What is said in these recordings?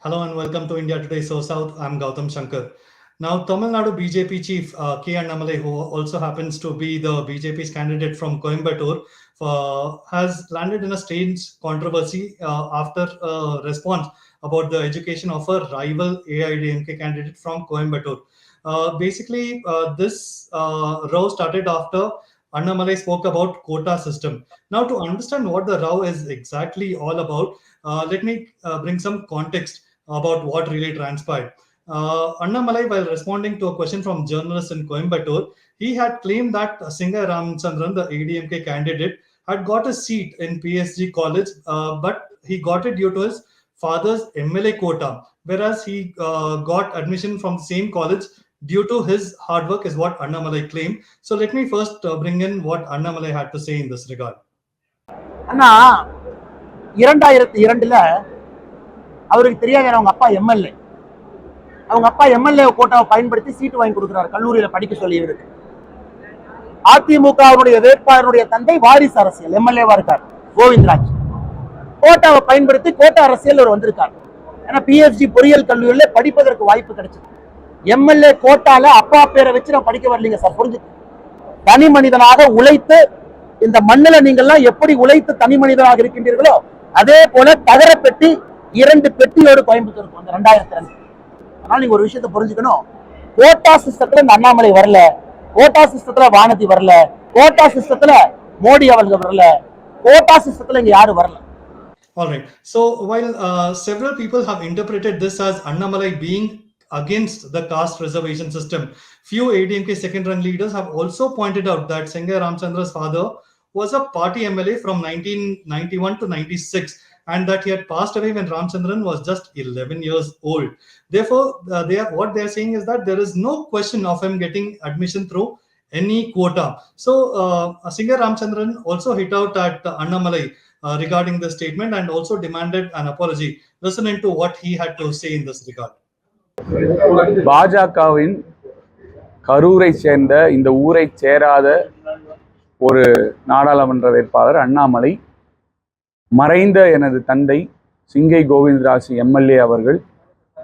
Hello and welcome to India Today SoSouth. I'm Gautam Shankar. Now, Tamil Nadu BJP chief Annamalai, who also happens to be the BJP's candidate from Coimbatore, has landed in a strange controversy after a response about the education of a rival AIADMK candidate from Coimbatore. This row started after Annamalai spoke about quota system. Now, to understand what the row is exactly all about, let me bring some context about what really transpired. Annamalai, while responding to a question from journalists in Coimbatore, he had claimed that Singai Ramchandran, the ADMK candidate, had got a seat in PSG college, but he got it due to his father's MLA quota, whereas he got admission from the same college due to his hard work, is what Annamalai claimed. So let me first bring in what Annamalai had to say in this regard. அண்ணா 2002ல அவருக்கு தெரியாது அவங்க அப்பா MLA. அவங்க அப்பா MLA கோட்டாவை பயன்படுத்தி சீட்டு வாங்கி கொடுக்குறாரு கல்லூரியில படிக்க சொல்லி இவருக்கு. அதிமுகவுடைய வேட்பாளருடைய தந்தை வாரிசு அரசியல் எம்எல்ஏவா இருக்கார் கோவிந்தராஜ். கோட்டாவை பயன்படுத்தி கோட்டா அரசியல் அவர் வந்திருக்கார். ஏன்னா பிஎஸ்ஜி பொறியியல் கல்லூரியில படிப்பதற்கு வாய்ப்பு கிடைச்சது. எம்எல்ஏ கோட்டால அப்பா பேரை வச்சு நான் படிக்க வரலீங்க சார், புரிஞ்சு. தனி மனிதனாக உழைத்து இந்த மண்ணில நீங்கள்லாம் எப்படி உழைத்து தனி மனிதனாக இருக்கின்றீர்களோ அதே போல தகர பெட்டி 2 பெட்டியோடு கோயம்புத்தூருக்கு வந்த 2002. அதனால நீங்க ஒரு விஷயத்தை புரிஞ்சுக்கணும். கோட்டா சிஸ்டத்துல இந்த அண்ணாமலை வரல, கோட்டா சிஸ்டத்துல வானதி வரல, கோட்டா சிஸ்டத்துல மோடி அவர்கள் வரல, கோட்டா சிஸ்டத்துல இங்க யாரும் வரல. All right. So while several people have interpreted this as Annamalai being against the caste reservation system, few ADMK second run leaders have also pointed out that Singai Ramchandra's father was a party MLA from 1991 to 96, and that he had passed away when Ramchandran was just 11 years old. Therefore, what they are saying is that there is no question of him getting admission through any quota. So, Singai Ramchandran also hit out at Annamalai regarding this statement and also demanded an apology. Listen into what he had to say in this regard. பாஜகவின் கரூரை சேர்ந்த இந்த ஊரை சேராத ஒரு நாடாளுமன்ற வேட்பாளர் அண்ணாமலை, மறைந்த எனது தந்தை சிங்கை கோவிந்தராஜ் எம்எல்ஏ அவர்கள்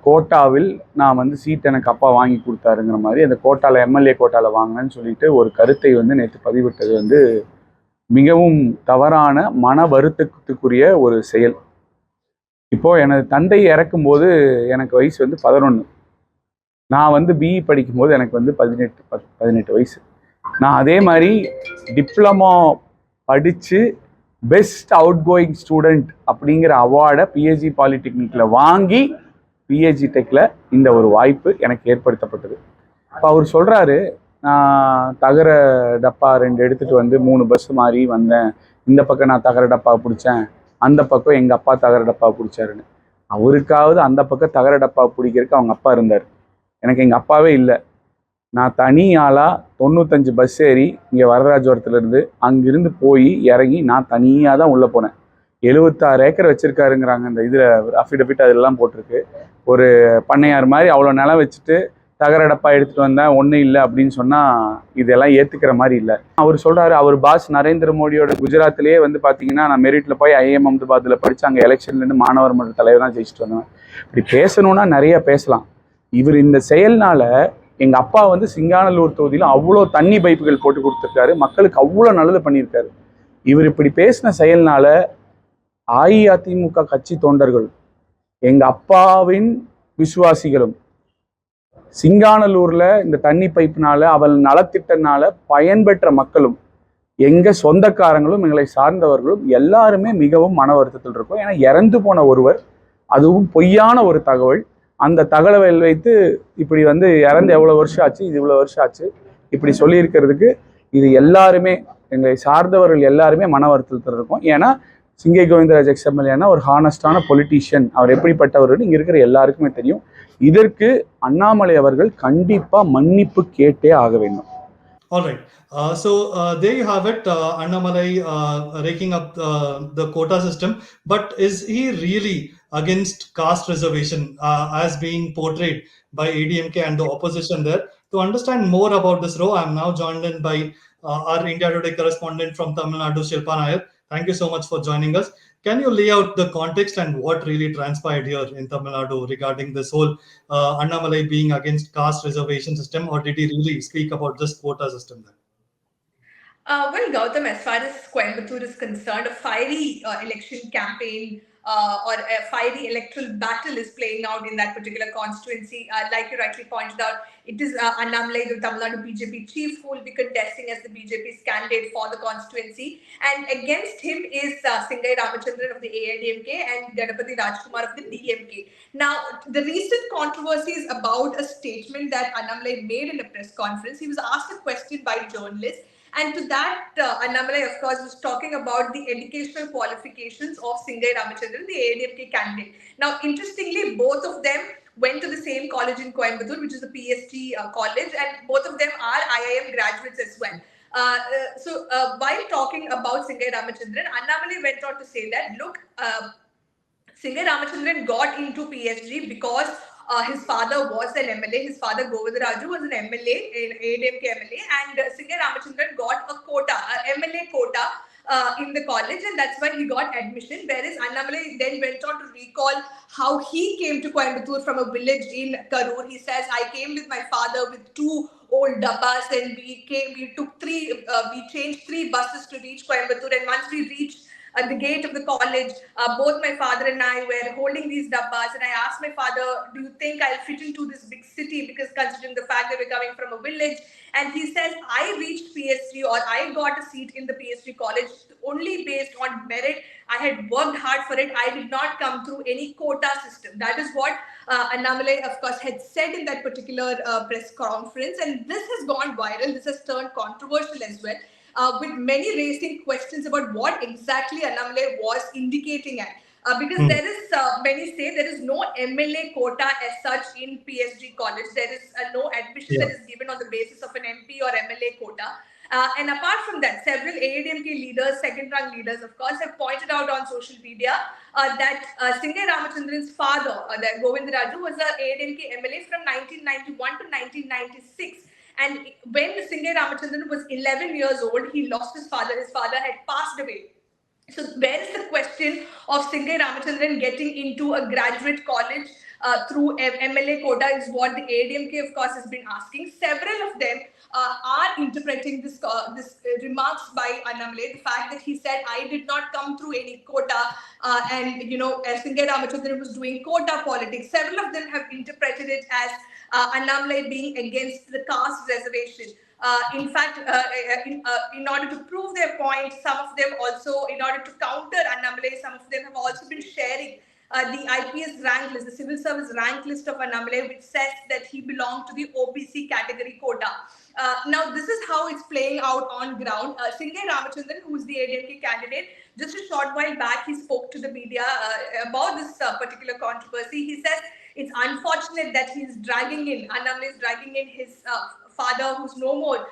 கோட்டாவில் நான் சீட் எனக்கு அப்பா வாங்கி கொடுத்தாருங்கிற மாதிரி அந்த கோட்டாவில் எம்எல்ஏ கோட்டாவில் வாங்கினேன்னு சொல்லிட்டு ஒரு கருத்தை நேற்று பதிவிட்டது மிகவும் தவறான மன வருத்தத்துக்குரிய ஒரு செயல். இப்போது எனது தந்தை இறக்கும்போது எனக்கு வயசு 11. நான் பிஇ படிக்கும்போது எனக்கு 18 வயசு. நான் அதே மாதிரி டிப்ளமோ படித்து பெஸ்ட் அவுட் கோயிங் ஸ்டூடெண்ட் அப்படிங்கிற அவார்டை பிஹெச்டி பாலிடெக்னிக்கில் வாங்கி பிஹெச்டி டெக்கில் இந்த ஒரு வாய்ப்பு எனக்கு ஏற்படுத்தப்பட்டது. இப்போ அவர் சொல்கிறாரு, நான் தகர டப்பா 2 எடுத்துகிட்டு 3 பஸ் மாறி வந்தேன், இந்த பக்கம் நான் தகர டப்பா பிடிச்சேன், அந்த பக்கம் எங்கள் அப்பா தகர டப்பா பிடிச்சாருன்னு. அவருக்காவது அந்த பக்கம் தகர டப்பா பிடிக்கிறதுக்கு அவங்க அப்பா இருந்தார், எனக்கு எங்கள் அப்பாவே இல்லை. நான் தனி ஆளாக 95 பஸ் ஏறி இங்கே வரராஜபுரத்துலேருந்து அங்கிருந்து போய் இறங்கி நான் தனியாக தான் உள்ளே போனேன். 76 ஏக்கர் வச்சுருக்காருங்கிறாங்க இந்த இதில் அஃபிடவிட் அதெல்லாம் போட்டிருக்கு. ஒரு பண்ணையார் மாதிரி அவ்வளோ நிலம் வச்சுட்டு தகர டப்பா எடுத்துகிட்டு வந்தேன், ஒன்றும் இல்லை அப்படின்னு சொன்னால் இதெல்லாம் ஏற்றுக்கிற மாதிரி இல்லை. அவர் சொல்கிறாரு, அவர் பாஸ் நரேந்திர மோடியோட குஜராத்திலேயே பார்த்தீங்கன்னா நான் மெரிட்டில் போய் ஐஎம் அஹமதாபாத்தில் படித்து அங்கே எலெக்ஷன்லேருந்து மாணவர் மன்ற தலைவராக ஜெயிச்சுட்டு வந்தேன். இப்படி பேசணுன்னா நிறைய பேசலாம். இவர் இந்த செயல்னால எங்கள் அப்பா சிங்கானல்லூர் தொகுதியில் அவ்வளோ தண்ணி பைப்புகள் போட்டு கொடுத்துருக்காரு, மக்களுக்கு அவ்வளோ நல்லது பண்ணியிருக்காரு. இவர் இப்படி பேசின செயல்னால அஇஅதிமுக கட்சி தொண்டர்கள், எங்கள் அப்பாவின் விசுவாசிகளும், சிங்கானல்லூரில் இந்த தண்ணி பைப்புனால அவள் நலத்திட்டனால பயன்பெற்ற மக்களும், எங்கள் சொந்தக்காரங்களும், எங்களை சார்ந்தவர்களும் எல்லாருமே மிகவும் மன வருத்தத்தில் இருக்கும். ஏன்னா இறந்து போன ஒருவர், அதுவும் பொய்யான ஒரு தகவல், அந்த தகவலை வைத்து இப்படி இறந்து எவ்வளோ வருஷம் ஆச்சு, இது இவ்வளோ வருஷம் ஆச்சு இப்படி சொல்லியிருக்கிறதுக்கு இது எல்லாருமே எங்களை சார்ந்தவர்கள் எல்லாருமே மன வருத்தத்தில் இருக்கும். ஏன்னா சிங்கை கோவிந்தராஜ் எக்ஸ்எம்எல்ஏனா ஒரு ஹானஸ்டான பொலிட்டீஷியன், அவர் எப்படிப்பட்டவர்னு இங்கே இருக்கிற எல்லாருக்குமே தெரியும். இதற்கு அண்ணாமலை அவர்கள் கண்டிப்பாக மன்னிப்பு கேட்டே ஆக வேண்டும். All right. There you have it, Annamalai raking up the quota system. But is he really against caste reservation as being portrayed by ADMK and the opposition there? To understand more about this row, I am now joined in by our India Today correspondent from Tamil Nadu, Shilpa Nair. Thank you so much for joining us. Can you lay out the context and what really transpired here in Tamil Nadu regarding this whole Annamalai being against caste reservation system, or did he really speak about this quota system then? Well, Gautam, as far as Coimbatore is concerned, a fiery election campaign or a fiery electoral battle is playing out in that particular constituency. Like you rightly pointed out, it is Annamalai, the Tamil Nadu BJP chief, who will be contesting as the BJP's candidate for the constituency. And against him is Singai Ramachandran of the AIADMK and Ganapati Rajkumar of the DMK. Now, the recent controversy is about a statement that Annamalai made in a press conference. He was asked a question by journalists. And to that, Annamalai, of course, was talking about the educational qualifications of Singai Ramachandran, the AIADMK candidate. Now, interestingly, both of them went to the same college in Coimbatore, which is the PSG college, and both of them are IIM graduates as well. While talking about Singai Ramachandran, Annamalai went on to say that, look, Singai Ramachandran got into PSG because his father was an MLA. His father, Govindaraju, was an MLA, an AIADMK MLA, and Singai Ramachandran got a quota, a MLA quota in the college, and that's why he got admission. Whereas Annamalai then went on to recall how he came to Coimbatore from a village in Karur. He says, I came with my father with two old dabbas, and we changed three buses to reach Coimbatore, and once we reached at the gate of the college, both my father and I were holding these dabbas, and I asked my father, do you think I'll fit into this big city, because considering the fact that we're coming from a village? And he says, I reached PSG, or I got a seat in the PSG college only based on merit. I had worked hard for it. I did not come through any quota system. That is what Annamalai, of course, had said in that particular press conference, and this has gone viral. This has turned controversial as well, with many raising questions about what exactly Annamalai was indicating at. Because there is, many say there is no MLA quota as such in PSG college. There is no admission Yeah. that is given on the basis of an MP or MLA quota. And apart from that, several AIADMK leaders, second-rank leaders, of course, have pointed out on social media that Singai Ramachandran's father, that Govindaraju, was a AIADMK MLA from 1991 to 1996. And when Singai Ramachandran was 11 years old, he lost his father. His father had passed away. So where is the question of Singai Ramachandran getting into a graduate college through MLA quota is what the AIADMK, of course, has been asking. Several of them are interpreting this remarks by Annamalai, the fact that he said, I did not come through any quota, and Singai Ramachandran was doing quota politics. Several of them have interpreted it as Annamalai being against the caste reservation. In fact, in order to prove their point, some of them also, in order to counter Annamalai, some of them have also been sharing the IPS rank list, the civil service rank list of Annamalai, which says that he belonged to the OBC category quota. Now, this is how it's playing out on ground. Singai Ramachandran, who is the AIADMK candidate, just a short while back, he spoke to the media about this particular controversy. He says it's unfortunate that Annamalai is dragging in his father, who's no more,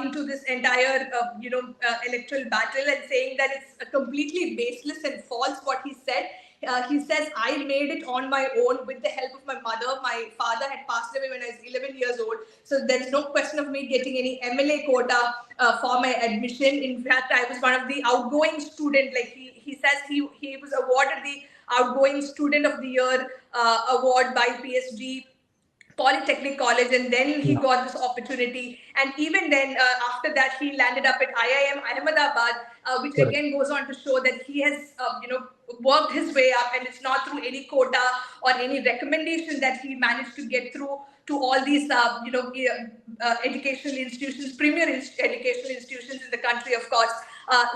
into this entire electoral battle, and saying that it's completely baseless and false what he said. He says, I made it on my own with the help of my mother. My father had passed away when I was 11 years old. So there's no question of me getting any MLA quota for my admission. In fact, I was one of the outgoing students. Like he says he was awarded the outgoing student of the year award by PSG Polytechnic College, and then he got this opportunity. And even then, after that, he landed up at IIM Ahmedabad, which again goes on to show that he has, worked his way up, and it's not through any quota or any recommendation that he managed to get through to all these, educational institutions, premier educational institutions in the country, of course.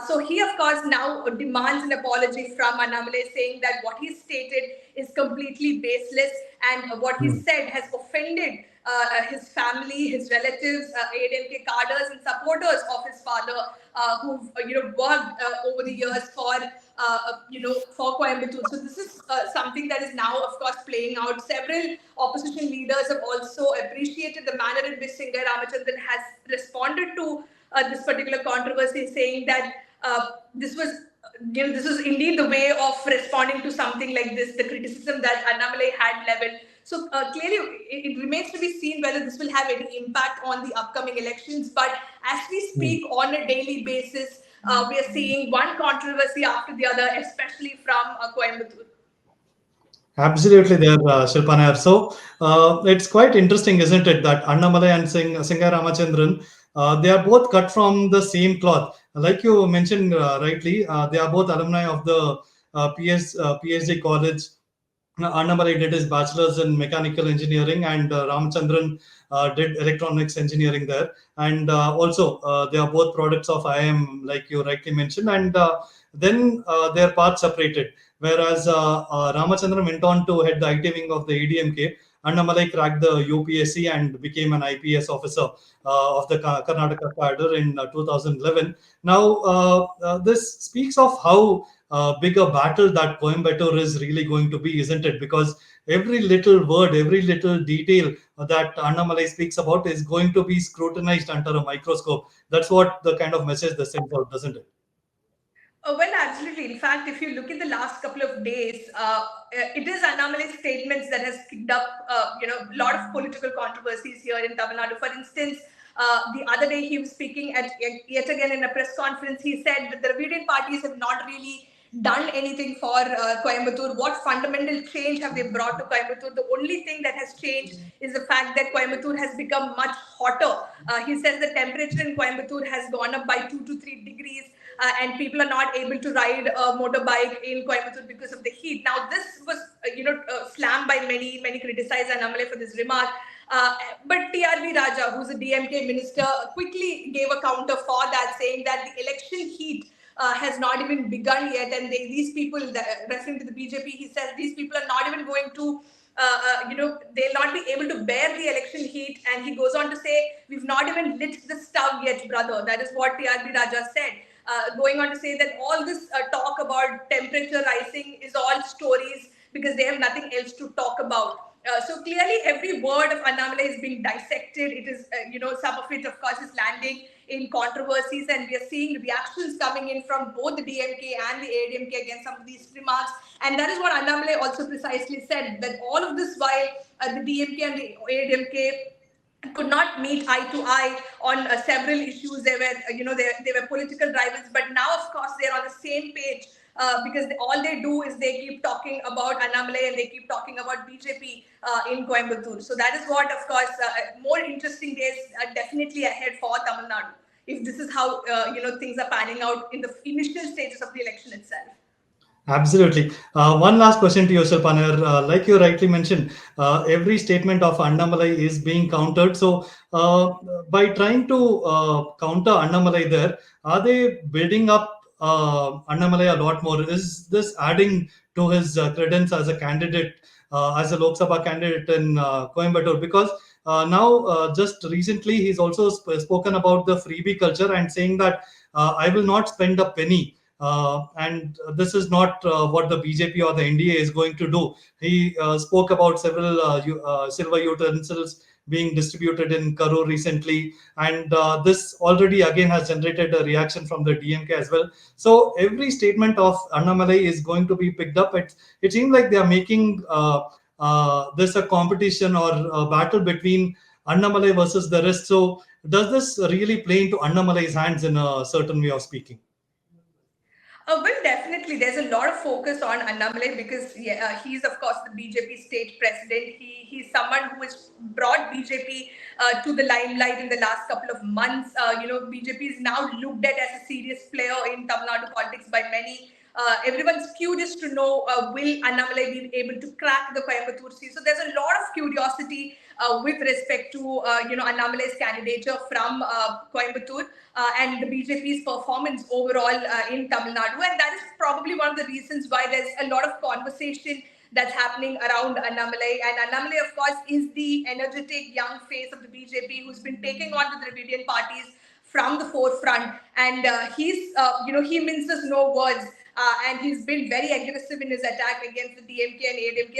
So he, of course, now demands an apology from Annamalai, saying that what he stated is completely baseless, and what he said has offended his family, his relatives, AIADMK cadres and supporters of his father, who've worked over the years for for Coimbatore. So this is something that is now, of course, playing out. Several opposition leaders have also appreciated the manner in which Singai Ramachandran has responded to this particular controversy, saying that this was this was indeed the way of responding to something like this, the criticism that Annamalai had leveled. So clearly, it remains to be seen whether this will have any impact on the upcoming elections. But as we speak on a daily basis, we are seeing one controversy after the other, especially from Coimbatore. Absolutely there, Shilpanair. So it's quite interesting, isn't it, that Annamalai and Singa Ramachandran, they are both cut from the same cloth. Like you mentioned rightly, they are both alumni of the PhD college. Annamalai did his bachelor's in mechanical engineering, and Ramachandran did electronics engineering there. And also, they are both products of IIM, like you rightly mentioned. And then their paths separated. Whereas Ramachandran went on to head the IT wing of the ADMK, Annamalai cracked the UPSC and became an IPS officer of the Karnataka cadre in 2011. Now, this speaks of how big a battle that Coimbatore is really going to be, isn't it? Because every little word, every little detail that Annamalai speaks about is going to be scrutinized under a microscope. That's what the kind of message this sends out, doesn't it? Well, absolutely. In fact, if you look at the last couple of days, it is Annamalai's statements that has kicked up, a lot of political controversies here in Tamil Nadu. For instance, the other day he was speaking at yet again in a press conference. He said that the Dravidian parties have not really done anything for Coimbatore. What fundamental change have they brought to Coimbatore? The only thing that has changed is the fact that Coimbatore has become much hotter. He says the temperature in Coimbatore has gone up by 2 to 3 degrees. And people are not able to ride a motorbike in Coimbatore because of the heat. Now, this was, slammed by many, many criticized Annamalai for this remark. But TRV Raja, who's a DMK minister, quickly gave a counter for that, saying that the election heat has not even begun yet, and these people, referring to the BJP, he says these people are not even going to they'll not be able to bear the election heat. And he goes on to say, we've not even lit the stove yet, brother. That is what TRB Raja said. Going on to say that all this talk about temperature rising is all stories because they have nothing else to talk about. So clearly, every word of Annamalai is being dissected. It is, some of it, of course, is landing in controversies, and we are seeing reactions coming in from both the DMK and the AIADMK against some of these remarks. And that is what Annamalai also precisely said, that all of this while the DMK and the AIADMK could not meet eye to eye on several issues. They were, they were political rivals, but now, of course, they're on the same page because all they do is they keep talking about Annamalai and they keep talking about BJP in Coimbatore. So that is what, of course, more interesting days are definitely ahead for Tamil Nadu if this is how things are panning out in the initial stages of the election itself. Absolutely. One last question to you, Shilpaner. Like you rightly mentioned, every statement of Annamalai is being countered. So, by trying to counter Annamalai there, are they building up Annamalai a lot more? Is this adding to his credence as a candidate, as a Lok Sabha candidate in Coimbatore? Because now, just recently, he's also spoken about the freebie culture and saying that I will not spend a penny. And this is not what the BJP or the NDA is going to do. He spoke about several silver utensils being distributed in Karur recently, and this already again has generated a reaction from the DMK as well. So every statement of Annamalai is going to be picked up. It seems like they are making this a competition or a battle between Annamalai versus the rest. So does this really play into Annamalai's hands in a certain way of speaking? Well, definitely, there's a lot of focus on Annamalai because he's, of course, the BJP state president. He's someone who has brought BJP to the limelight in the last couple of months. BJP is now looked at as a serious player in Tamil Nadu politics by many. Everyone's curious to know will Annamalai be able to crack the Coimbatore seat. So there's a lot of curiosity with respect to Annamalai's candidature from Coimbatore and the BJP's performance overall in Tamil Nadu, and that is probably one of the reasons why there's a lot of conversation that's happening around Annamalai. And Annamalai, of course, is the energetic young face of the BJP who's been taking on the Dravidian parties from the forefront, and he minces no words. And he's been very aggressive in his attack against the DMK and AIADMK.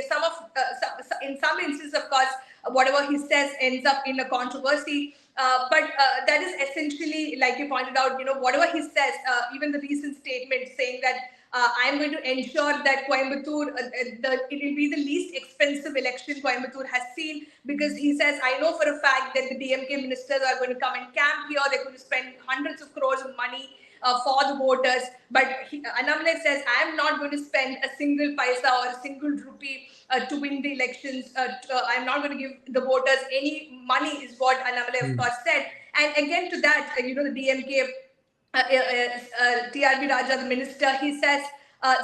In some instances, of course, whatever he says ends up in a controversy. But that is essentially, like you pointed out, whatever he says, even the recent statement saying that I'm going to ensure that Coimbatore, it will be the least expensive election Coimbatore has seen, because he says, I know for a fact that the DMK ministers are going to come and camp here. They're going to spend hundreds of crores of money for the voters. But Annamalai says, I am not going to spend a single paisa or a single rupee to win the elections. I'm not going to give the voters any money, is what Annamalai, of course, said. And again, to that, the DMK, TRB Raja, the minister, he says,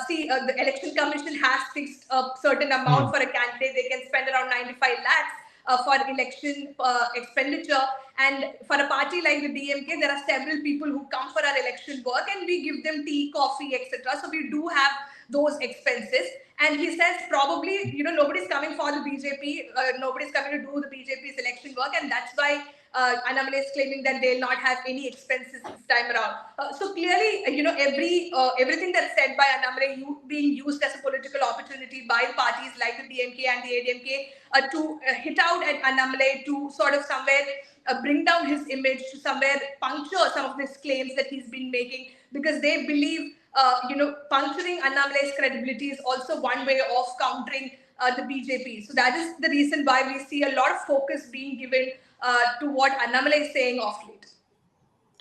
the election commission has fixed a certain amount for a candidate. They can spend around 95 lakhs for election expenditure. And for a party like the DMK, there are several people who come for our election work and we give them tea, coffee, etc. So we do have those expenses. And he says probably, nobody's coming for the BJP, nobody's coming to do the BJP's election work, and that's why Annamalai is claiming that they'll not have any expenses this time around. So clearly, everything that's said by Annamalai being used as a political opportunity by parties like the DMK and the AIADMK to hit out at Annamalai, to sort of somewhere bring down his image, to somewhere puncture some of these claims that he's been making, because they believe puncturing Annamalai's credibility is also one way of countering the BJP. So that is the reason why we see a lot of focus being given to what Annamalai is saying of late.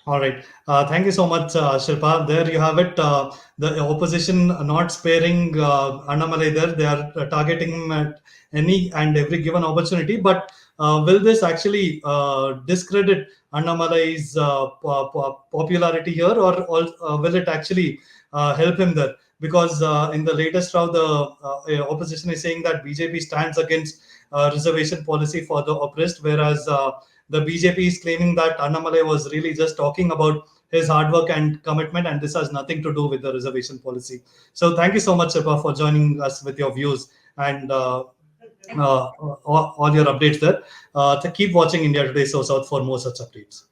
All right. Thank you so much, Shilpa. There you have it. The opposition not sparing Annamalai there. They are targeting him at any and every given opportunity. But will this actually discredit Annamalai's popularity here, or will it actually help him there? Because in the latest round, the opposition is saying that BJP stands against reservation policy for the oppressed, whereas the BJP is claiming that Annamalai was really just talking about his hard work and commitment, and this has nothing to do with the reservation policy. So thank you so much, Shilpa, for joining us with your views and all your updates there. To keep watching India Today SoSouth for more such updates.